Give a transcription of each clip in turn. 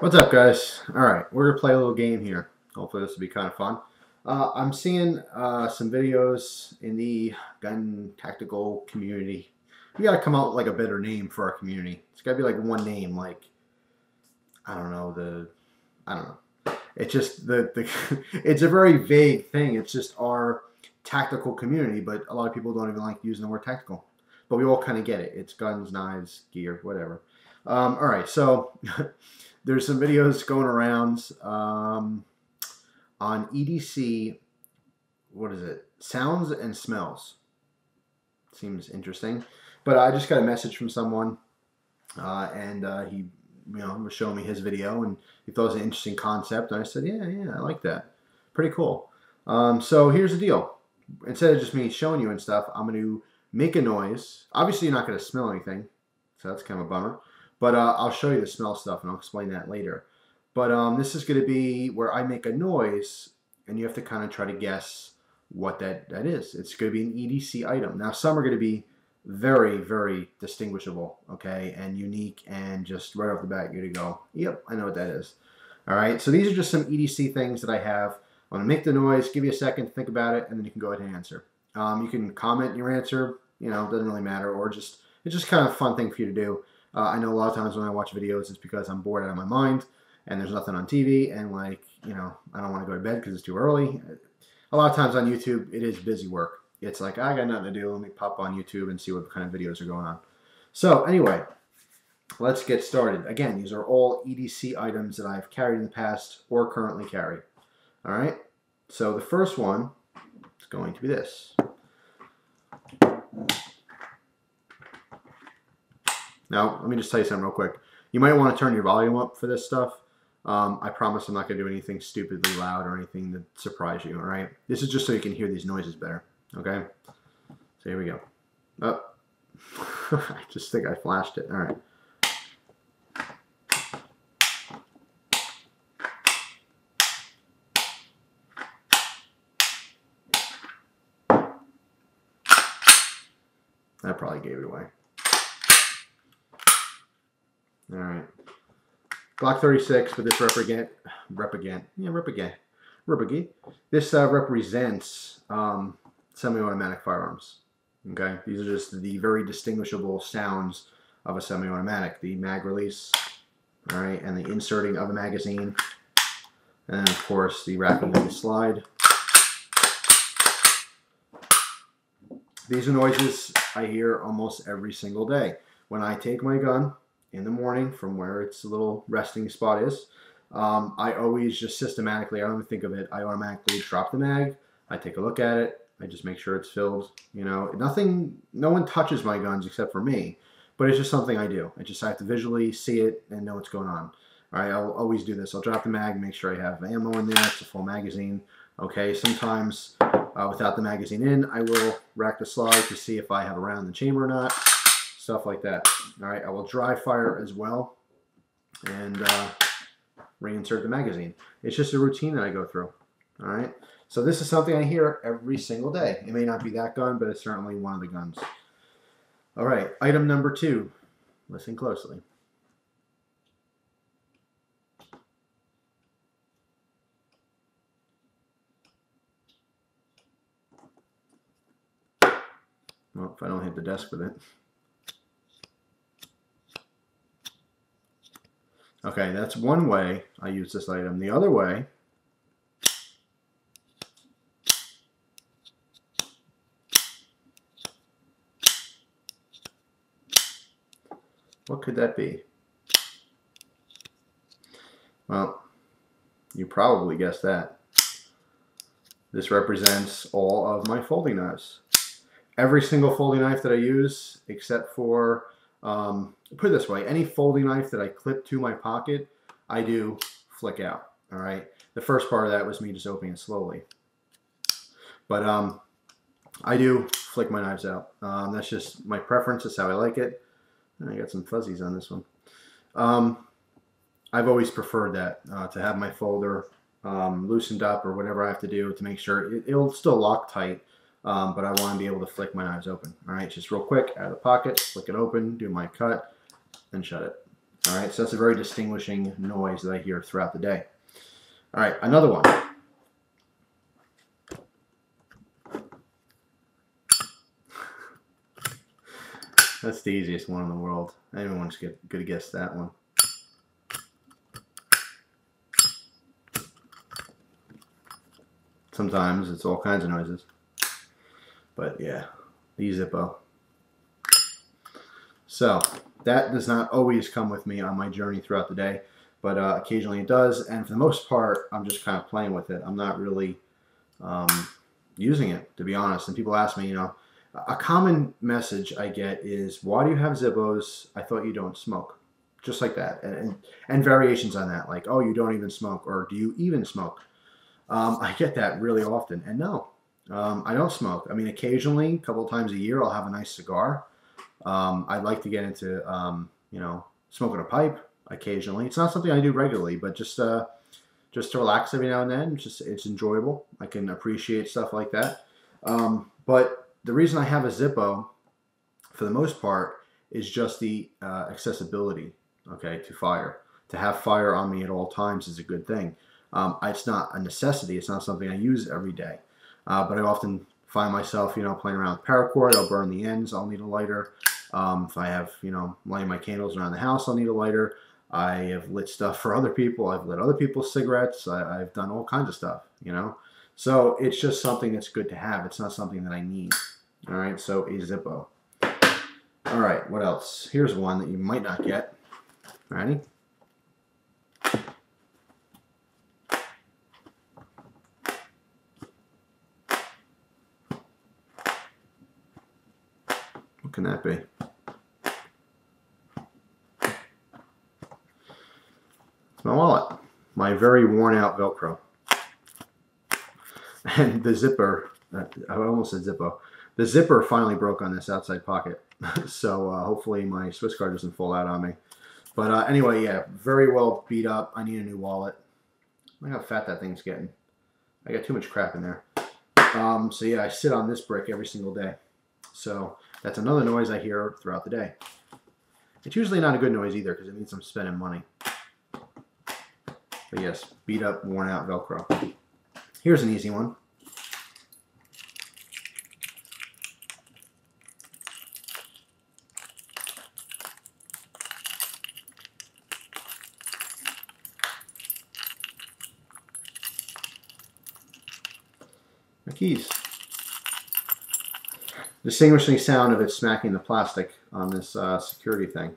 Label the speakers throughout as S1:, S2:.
S1: What's up, guys? Alright, we're going to play a little game here. Hopefully this will be kind of fun. I'm seeing some videos in the gun tactical community. We got to come out with like a better name for our community. It's got to be like one name, like, I don't know. It's just, it's a very vague thing. It's just our tactical community, but a lot of people don't even like using the word tactical. But we all kind of get it. It's guns, knives, gear, whatever. Alright, so... There's some videos going around on EDC. What is it? Sounds and smells. Seems interesting. But I just got a message from someone, and he, was showing me his video, and he thought it was an interesting concept. And I said, yeah, I like that. Pretty cool. So here's the deal. Instead of just me showing you and stuff, I'm going to make a noise. Obviously, you're not going to smell anything, so that's kind of a bummer. But I'll show you the smell stuff, and I'll explain that later. But this is going to be where I make a noise, and you have to kind of try to guess what that is. It's going to be an EDC item. Now, some are going to be very, very distinguishable, okay, and unique, and just right off the bat, you're going to go, yep, I know what that is. All right, so these are just some EDC things that I have. I'm going to make the noise, give you a second to think about it, and then you can go ahead and answer. You can comment your answer, it doesn't really matter, or it's just kind of a fun thing for you to do. I know a lot of times when I watch videos, it's because I'm bored out of my mind and there's nothing on TV and I don't want to go to bed because it's too early. A lot of times on YouTube, it is busy work. It's like, I got nothing to do. Let me pop on YouTube and see what kind of videos are going on. So anyway, let's get started. Again, these are all EDC items that I've carried in the past or currently carry. All right. So the first one is going to be this. Now, let me just tell you something real quick. You might want to turn your volume up for this stuff. I promise I'm not going to do anything stupidly loud or anything to surprise you, all right? This is just so you can hear these noises better, okay? So here we go. Oh, I just think I flashed it. All right. That probably gave it away. All right, Glock 36, but this This represents semi-automatic firearms. Okay, these are just the very distinguishable sounds of a semi-automatic. The mag release, all right, and the inserting of a magazine, and of course the wrapping of the slide. These are noises I hear almost every single day when I take my gun in the morning from where its little resting spot is. I always just systematically, I don't even think of it, I automatically drop the mag, I take a look at it, I just make sure it's filled, no one touches my guns except for me, but it's just something I do. I have to visually see it and know what's going on. All right, I'll always do this. I'll drop the mag, make sure I have ammo in there, it's a full magazine. Okay, sometimes without the magazine in, I will rack the slide to see if I have a round in the chamber or not. Stuff like that. All right, I will dry fire as well and reinsert the magazine. It's just a routine that I go through. All right, so this is something I hear every single day. It may not be that gun, but it's certainly one of the guns. All right, item number 2. Listen closely. Well, if I don't hit the desk with it. Okay, that's one way I use this item. The other way, what could that be? Well, you probably guessed that. This represents all of my folding knives. Every single folding knife that I use, except for put it this way, any folding knife that I clip to my pocket, I do flick out, all right? The first part of that was me just opening it slowly. But I do flick my knives out. That's just my preference. That's how I like it. And I got some fuzzies on this one. I've always preferred that, to have my folder loosened up or whatever I have to do to make sure it'll still lock tight. But I want to be able to flick my knives open. All right, just real quick, out of the pocket, flick it open, do my cut, and shut it. All right, so that's a very distinguishing noise that I hear throughout the day. All right, another one. That's the easiest one in the world. Anyone's good to guess that one. Sometimes it's all kinds of noises. But yeah, the Zippo. So that does not always come with me on my journey throughout the day, but occasionally it does. And for the most part, I'm just kind of playing with it. I'm not really using it, to be honest. And people ask me, you know, a common message I get is, why do you have Zippos? I thought you don't smoke. Just like that. And variations on that, like, oh, you don't even smoke, or do you even smoke? I get that really often. And no, I don't smoke. I mean, occasionally, a couple of times a year, I'll have a nice cigar. I'd like to get into, you know, smoking a pipe occasionally. It's not something I do regularly, but just to relax every now and then. It's enjoyable. I can appreciate stuff like that. But the reason I have a Zippo, for the most part, is just the accessibility, okay, to fire. To have fire on me at all times is a good thing. It's not a necessity. It's not something I use every day. But I often find myself, you know, playing around with paracord. I'll burn the ends. I'll need a lighter. If I have, you know, lighting my candles around the house, I'll need a lighter. I have lit stuff for other people. I've lit other people's cigarettes. I've done all kinds of stuff, you know. So it's just something that's good to have. It's not something that I need. All right, so a Zippo. All right, what else? Here's one that you might not get. Ready? What can that be? It's my wallet. My very worn out Velcro. And the zipper, I almost said Zippo. The zipper finally broke on this outside pocket. So hopefully my Swiss card doesn't fall out on me. But anyway, yeah, very well beat up. I need a new wallet. Look how fat that thing's getting. I got too much crap in there. So yeah, I sit on this brick every single day. So that's another noise I hear throughout the day. It's usually not a good noise either because it means I'm spending money. But yes, beat up, worn out Velcro. Here's an easy one. My keys. Distinguishing sound of it smacking the plastic on this security thing.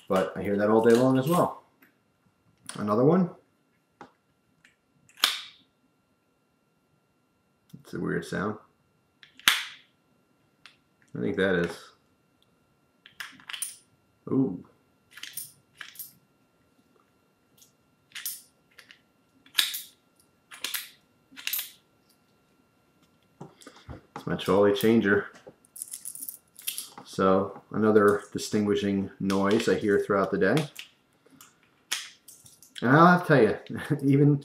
S1: But I hear that all day long as well. Another one. It's a weird sound. I think that is. Ooh. It's my trolley changer. So another distinguishing noise I hear throughout the day. And I'll have to tell you,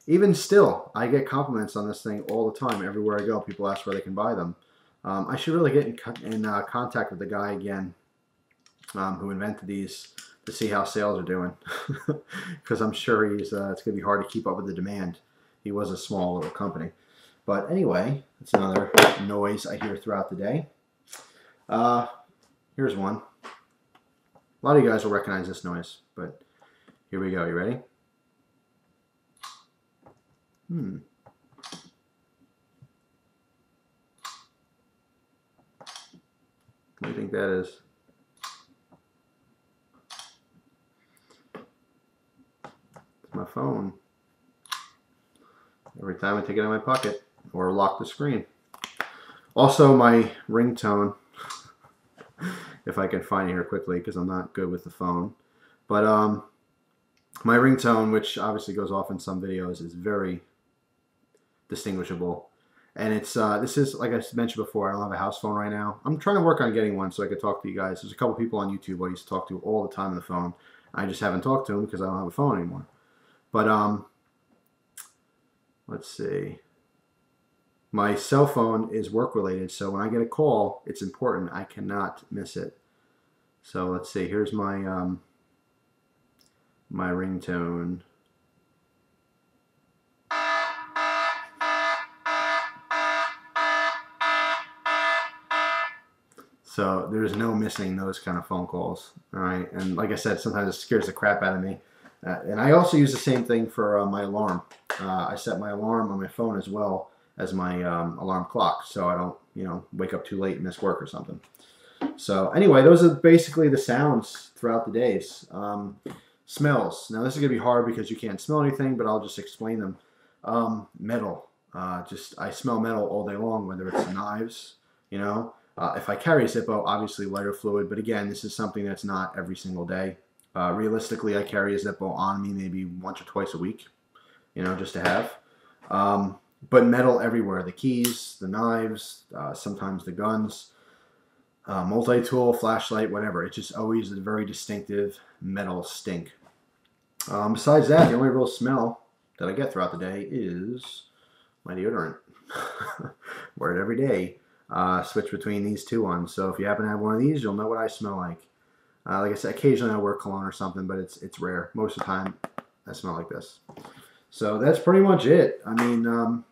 S1: even still, I get compliments on this thing all the time. Everywhere I go, people ask where they can buy them. I should really get in contact with the guy again who invented these to see how sales are doing. Because I'm sure it's going to be hard to keep up with the demand. He was a small little company. But anyway, that's another noise I hear throughout the day. Here's one. A lot of you guys will recognize this noise, but here we go. You ready? What do you think that is? It's my phone. Every time I take it out of my pocket or lock the screen. Also my ringtone, if I can find it here quickly because I'm not good with the phone. But my ringtone, which obviously goes off in some videos, is very distinguishable. And it's this is, like I mentioned before, I don't have a house phone right now. I'm trying to work on getting one so I could talk to you guys. There's a couple people on YouTube I used to talk to all the time on the phone. I just haven't talked to them because I don't have a phone anymore. But let's see. My cell phone is work related, so when I get a call, it's important. I cannot miss it. So let's see. Here's my my ringtone. So there's no missing those kind of phone calls. All right, and like I said, sometimes it scares the crap out of me. And I also use the same thing for my alarm. I set my alarm on my phone as well as my alarm clock, so I don't, you know, wake up too late and miss work or something. So anyway, those are basically the sounds throughout the days. Smells. Now this is gonna be hard because you can't smell anything, but I'll just explain them. Metal. I smell metal all day long, whether it's knives, you know. If I carry a Zippo, obviously lighter fluid, but again, this is something that's not every single day. Realistically, I carry a Zippo on me maybe once or twice a week, you know, just to have. But metal everywhere, the keys, the knives, sometimes the guns, multi-tool, flashlight, whatever. It's just always a very distinctive metal stink. Besides that, the only real smell that I get throughout the day is my deodorant. Wear it every day. Switch between these two ones. So if you happen to have one of these, you'll know what I smell like. Like I said, occasionally I wear cologne or something, but it's rare. Most of the time, I smell like this. So that's pretty much it. I mean,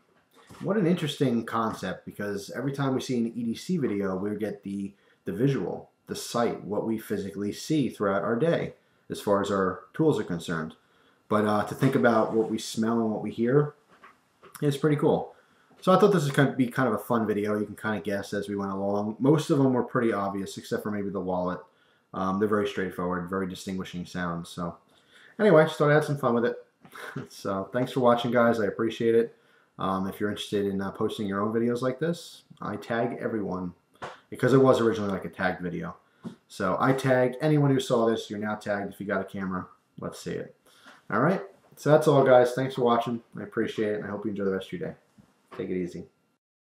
S1: what an interesting concept, because every time we see an EDC video, we get the visual, the sight, what we physically see throughout our day as far as our tools are concerned. But to think about what we smell and what we hear is pretty cool. So I thought this was going to be kind of a fun video. You can kind of guess as we went along. Most of them were pretty obvious, except for maybe the wallet. They're very straightforward, very distinguishing sounds. So anyway, just thought I had some fun with it. So thanks for watching, guys. I appreciate it. If you're interested in posting your own videos like this, I tag everyone, because it was originally like a tagged video. So I tagged anyone who saw this. You're now tagged if you got a camera. Let's see it. All right. So that's all, guys. Thanks for watching. I appreciate it, and I hope you enjoy the rest of your day. Take it easy.